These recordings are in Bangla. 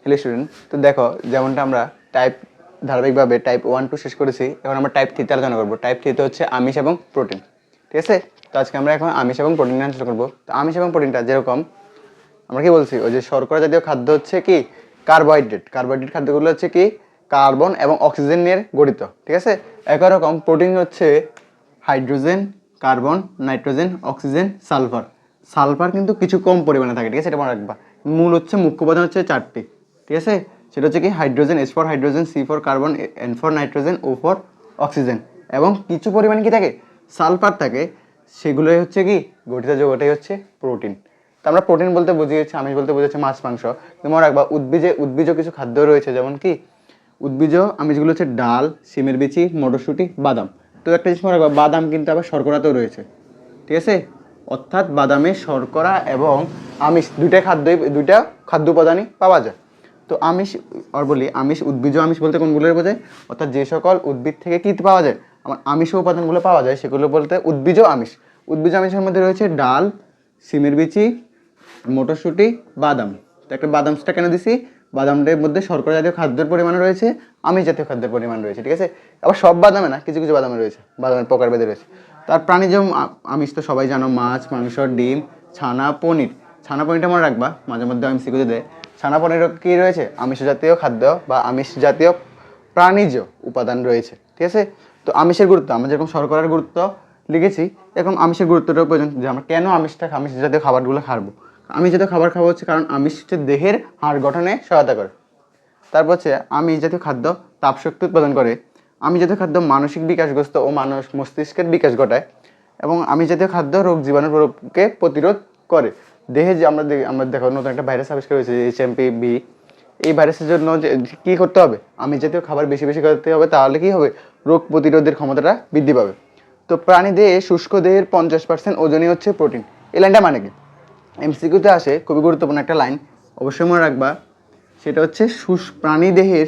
হ্যালো স্টুডেন্ট, তো দেখো যেমনটা আমরা টাইপ ধারাবাহিকভাবে টাইপ 1-2 শেষ করেছি, এখন আমরা টাইপ 3 তে আলোচনা করবো। টাইপ 3 তে হচ্ছে আমিষ এবং প্রোটিন, ঠিক আছে? তো আজকে আমরা এখন আমিষ এবং প্রোটিন নিয়ে আলোচনা করবো। তো আমিষ এবং প্রোটিনটা যেরকম আমরা কি বলছি, ওই যে শর্করা জাতীয় খাদ্য হচ্ছে কি কার্বোহাইড্রেট খাদ্যগুলো হচ্ছে কি কার্বন এবং অক্সিজেন নিয়ে গঠিত, ঠিক আছে? একই রকম প্রোটিন হচ্ছে hydrogen, carbon, nitrogen, oxygen, sulphur কিন্তু কিছু কম পরিমাণে থাকে, ঠিক আছে? এটা মনে রাখবা। মুখ্য উপাদান হচ্ছে 4টি, ঠিক আছে? সেটা হচ্ছে কি hydrogen, S for hydrogen, C for carbon, N for nitrogen, O for oxygen, এবং কিছু পরিমাণে কি থাকে সালফার থাকে। সেগুলোই হচ্ছে কি গঠিত যৌগটাই হচ্ছে প্রোটিন। তো আমরা প্রোটিন বলতে বুঝিয়েছি, আমিষ বলতে বুঝিয়েছি মাছ মাংস। মনে রাখবা উদ্ভিজ কিছু খাদ্য রয়েছে, যেমন কি উদ্ভিজ আমিষগুলো হচ্ছে ডাল, শিমের বিচি, মটরশুঁটি, বাদাম। তো একটা জিনিস মনে রাখবা, বাদাম কিন্তু আবার শর্করাতেও রয়েছে, ঠিক আছে? অর্থাৎ বাদামে শর্করা এবং আমিষ দুইটা খাদ্য উপাদানই পাওয়া যায়। তো আমিষ উদ্ভিজ আমিষ বলতে কোনগুলো বোঝায়? অর্থাৎ যে সকল উদ্ভিদ থেকে কী পাওয়া যায়, আমার আমিষ উপাদানগুলো পাওয়া যায় সেগুলো বলতে উদ্ভিজ আমিষের মধ্যে রয়েছে ডাল, শিমের বিচি, মটরশুঁটি, বাদাম। তো একটা বাদামটা কেন দিছি? বাদামটার মধ্যে শর্করা জাতীয় খাদ্যের পরিমাণ রয়েছে, আমিষ জাতীয় খাদ্যের পরিমাণ রয়েছে, ঠিক আছে? আবার সব বাদামে না, কিছু কিছু বাদামে রয়েছে, বাদামের প্রকারভেদে রয়েছে। তার প্রাণীজ আমিষ তো সবাই জানো, মাছ, মাংস, ডিম, পনিরটা মনে রাখবা, মাঝে মধ্যে MCQ দেয়। ছানা পনির কী রয়েছে? আমিষ জাতীয় খাদ্য বা আমিষ জাতীয় প্রাণীজ উপাদান রয়েছে, ঠিক আছে? তো আমিষের গুরুত্ব, আমরা যেরকম শর্করার গুরুত্ব লিখেছি, এরকম আমিষের গুরুত্বটাও প্রয়োজন, যে আমরা কেন আমিষ জাতীয় খাবারগুলো খাবো। আমিষ জাতীয় খাবার খাওয়া হচ্ছে কারণ আমিষ হচ্ছে দেহের হাড় গঠনে সহায়তা করে। তারপর হচ্ছে আমিষ জাতীয় খাদ্য তাপশক্তি উৎপাদন করে। আমিষ জাতীয় খাদ্য মানসিক বিকাশগ্রস্ত ও মস্তিষ্কের বিকাশ ঘটায়। এবং আমিষ জাতীয় খাদ্য রোগ জীবাণুর প্রভাবকে প্রতিরোধ করে। দেহে যে আমরা দেখো নতুন একটা ভাইরাস আবিষ্কার হয়েছে, HMPV। এই ভাইরাসের জন্য যে কী করতে হবে? আমিষ জাতীয় খাবার বেশি বেশি করতে হবে, তাহলে কি হবে? রোগ প্রতিরোধের ক্ষমতাটা বৃদ্ধি পাবে। তো প্রাণী দেহে শুষ্ক দেহের 50% ওজনই হচ্ছে প্রোটিন। এই লাইনটা মানে কি? MCQতে আসে, খুবই গুরুত্বপূর্ণ একটা লাইন, অবশ্যই মনে রাখবা। সেটা হচ্ছে প্রাণীদেহের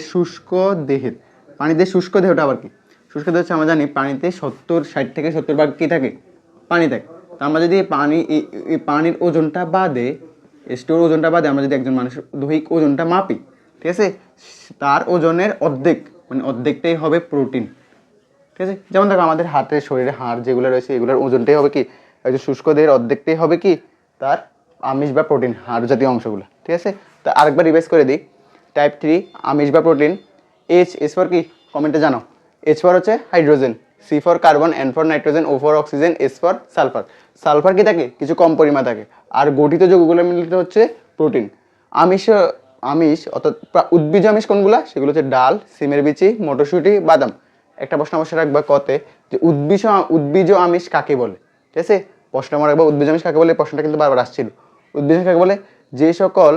শুষ্ক দেহটা আবার কি? শুষ্ক দেহ হচ্ছে, আমরা জানি পানিতে 60 থেকে 70% কী থাকে? পানি থাকে। তো আমরা যদি পানির ওজনটা বাদে, স্টোর ওজনটা বাদে আমরা যদি একজন মানুষের দৈহিক ওজনটা মাপি, ঠিক আছে, তার ওজনের অর্ধেকটাই হবে প্রোটিন, ঠিক আছে? যেমন দেখো আমাদের শরীরে হাড় যেগুলো রয়েছে, এগুলোর ওজনটাই হবে কি? একজন শুষ্ক দেহের অর্ধেকটাই হবে কি তার আমিষ বা প্রোটিন, হাড় জাতীয় অংশগুলো, ঠিক আছে? তো আরেকবার রিভাইজ করে দিই। টাইপ 3 আমিষ বা প্রোটিন। এস ফর কি? কমেন্টে জানো। H ফর হচ্ছে hydrogen, C for carbon, N for nitrogen, O for oxygen, S for sulphur কি থাকে? কিছু কম পরিমাণ থাকে। আর গঠিত যৌগগুলো মিলিত হচ্ছে প্রোটিন। আমিষ অর্থাৎ উদ্ভিজ আমিষ কোনগুলা? সেগুলো হচ্ছে ডাল, শিমের বিচি, মটরশুঁটি, বাদাম। একটা প্রশ্ন অবশ্যই রাখবা কতে, যে উদ্ভিজ আমিষ কাকে বলে, ঠিক আছে? প্রশ্ন আমার রাখবা উদ্ভিজ আমিষ কাকে বলে, প্রশ্নটা কিন্তু বারবার আসছিল। উদ্ভিজ আমিষ কাকে বলে? যে সকল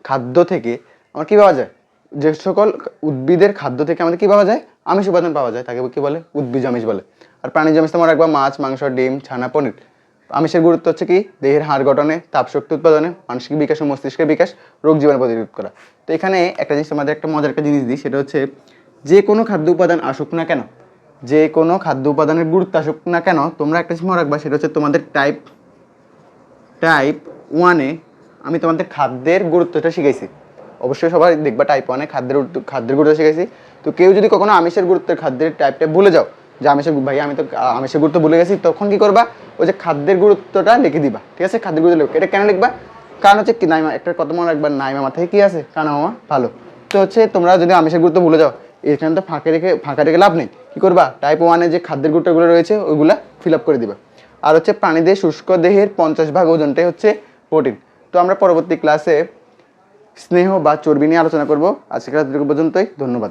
খাদ্য থেকে আমার কী পাওয়া যায়, যে সকল উদ্ভিদের খাদ্য থেকে আমাদের কী পাওয়া যায়? আমিষ উপাদান পাওয়া যায়, তাকে কী বলে? উদ্ভিজ আমিষ বলে। আর প্রাণীজ আমিষ তোমার রাখবা মাছ, মাংস, ডিম, ছানা, পনির। আমিষের গুরুত্ব হচ্ছে কি? দেহের হাড় গঠনে, তাপশক্তি উৎপাদনে, মানসিক বিকাশ ও মস্তিষ্কের বিকাশ, রোগ জীবাণু প্রতিরোধ করা। তো এখানে একটা জিনিস আমাদের একটা মজার একটা জিনিস দিই, সেটা হচ্ছে যে কোনো খাদ্য উপাদান আসুক না কেন, যে কোনো খাদ্য উপাদানের গুরুত্ব আসুক না কেন, তোমরা একটা জিনিস মনে রাখবা, সেটা হচ্ছে তোমাদের টাইপ 1-এ আমি তোমাদের খাদ্যের গুরুত্বটা শিখাইছি। অবশ্যই সবাই দেখবা টাইপ 1-এ খাদ্যের গুরুত্ব শিখাইছি। তো কেউ যদি কখনো আমিষের গুরুত্বের খাদ্যের টাইপটা ভুলে যাও, যে আমি তো আমিষের গুরুত্ব ভুলে গেছি, তখন কি করবা? ওই যে খাদ্যের গুরুত্বটা লিখে দিবা, ঠিক আছে? খাদ্যের গুরুত্ব লিখবে। এটা কেন লিখবা? কারণ হচ্ছে কি, নাইমা একটা কথা মনে রাখবা, নাইমা মাথায় কি আছে? কানা মামা ভালো। তো হচ্ছে তোমরা যদি আমিষের গুরুত্ব ভুলে যাও, এখানে তো ফাঁকা রেখে লাভ নেই। কী করবা? টাইপ 1-এ যে খাদ্যের গুরুত্বগুলো রয়েছে ওইগুলা ফিল আপ করে দিবা। আর হচ্ছে প্রাণীদের শুষ্ক দেহের 50% ওজনটাই হচ্ছে প্রোটিন। তো আমরা পরবর্তী ক্লাসে স্নেহ বা চর্বি নিয়ে আলোচনা করব। আজকের পর্যন্তই, ধন্যবাদ।